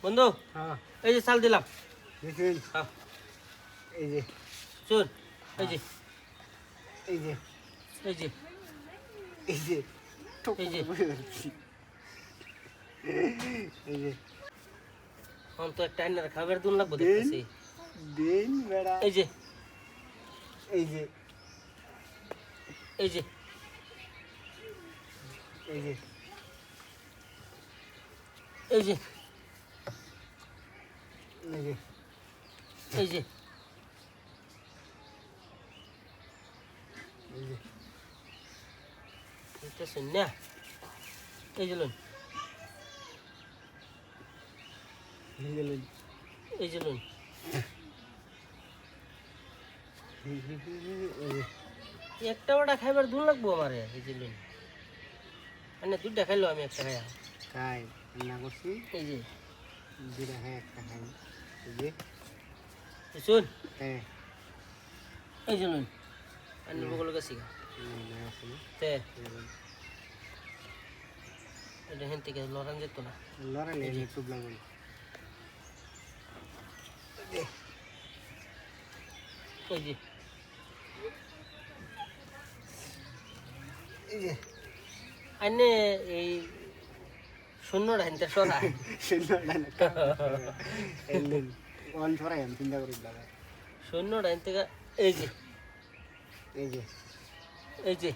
বন্ধু হ্যাঁ এই যে চাল দিলাম। দেখুন হ্যাঁ এই যে শুন এই যে এই যে এই যে এই যে এই যে এই যে এখন তো একটা আইনার খাবার দুন লাগবো দেখতেছি। দিন বেড়া এই যে এই যে এই যে এই যে এই যে এই যে এই যে এই যে এটা শুন না এই যে লুন এই যে এই যে লুন একটা বড়া খাইবার দুন লাগবো আমারে এই যে লুন মানে দুইটা খাইলো আমি একটা খাইয়া খাই না করছি এই যে দুটা খাই একটা খাই এই যে শুন হ্যাঁ এই যে লুন আনি বগল গেছি গা তে এটা হেন থেকে লড়ান যেত না লড়ালে একটু লাগবে এই যে এই যে আনে এই শূন্যটা হেনতে সরা অন ছড়াই আমি চিন্তা করি দাদা শূন্যটা হেন থেকে এই যে এই যে এই যে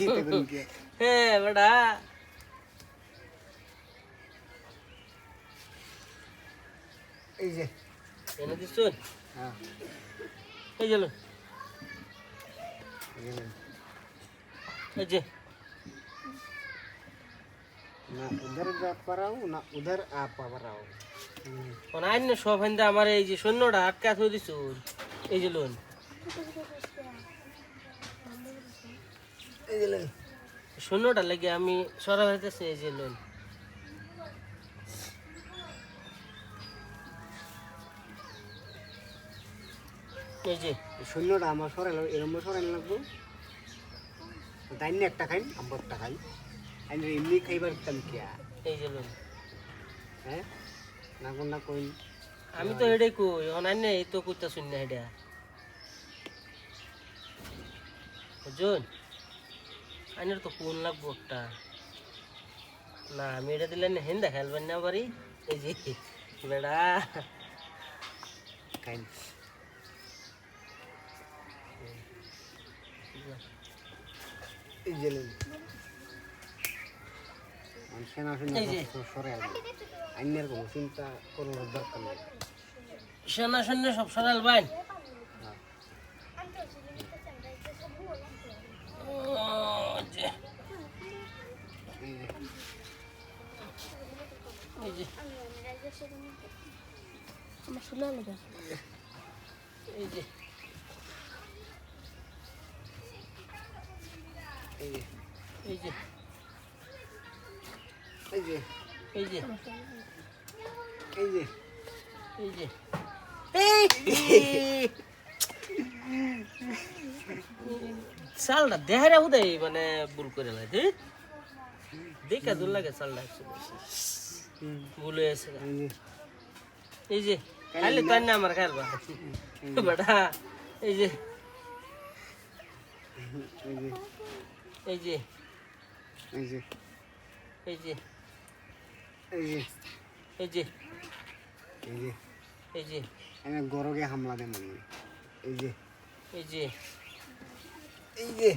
এইটা করি কি হ্যাঁ বেটা এই যে এনে দিছুন হ্যাঁ এই যে লুন এই যে এই যে ना उधर जा पाराओ ना उधर आ पाराओ কোন আইনে সব হেনতে আমার এই যে শূন্যটা আটকা থই দিছুন এই যে লুন এই যে লে শূন্যটা লাগে আমি সরা হইতেছে এই যে লুন এই যে শূন্যটা আমার সরাইলো এরম সরাইলো লাগবো তাইনে একটা খাই আমার একটা খাই আইনে এমনি খাইবার কাম কিয়া এই যে লুন হ্যাঁ না কোন না কই আমি তো হেডে কই এখন আইনে এই তো কইতা শুন না হেডা বুঝুন আইনের তো কোন লাগবো একটা না আমি এটা দিলে হেন দেখালবেন না বাড়ি এই যে বেড়া খাই এই যে লে মানুষের না এই যে। সরাই আইনের কোনো চিন্তা করার দরকার নেই সেনা সৈন্য সব সরাল বাইন এই যে আমার শোনা লাগে এই যে এই যে এই যে এই যে এই যে এই যে এই যে চালটা দেহারে হুদাই মানে ভুল করে লাই দেখা দূর লাগে চালটা ভুল হয়ে আছে গা। এই যে খাইলে তাই না আমার খাইবা বেটা এই যে এই যে এই যে এই যে এই যে এই যে এই যে এই যে আমি গরগে হামলা দে মনে এই যে এই যে এই যে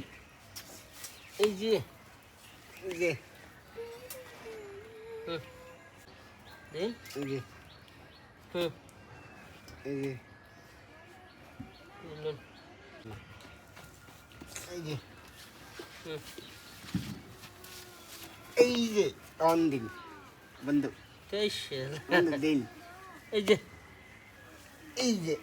এই যে এই যে দেন এই যে হুম এই যে লুন এই যে হুম এই যে অন দিন বন্ধু তেইশ বন্ধু দিন এই যে এই যে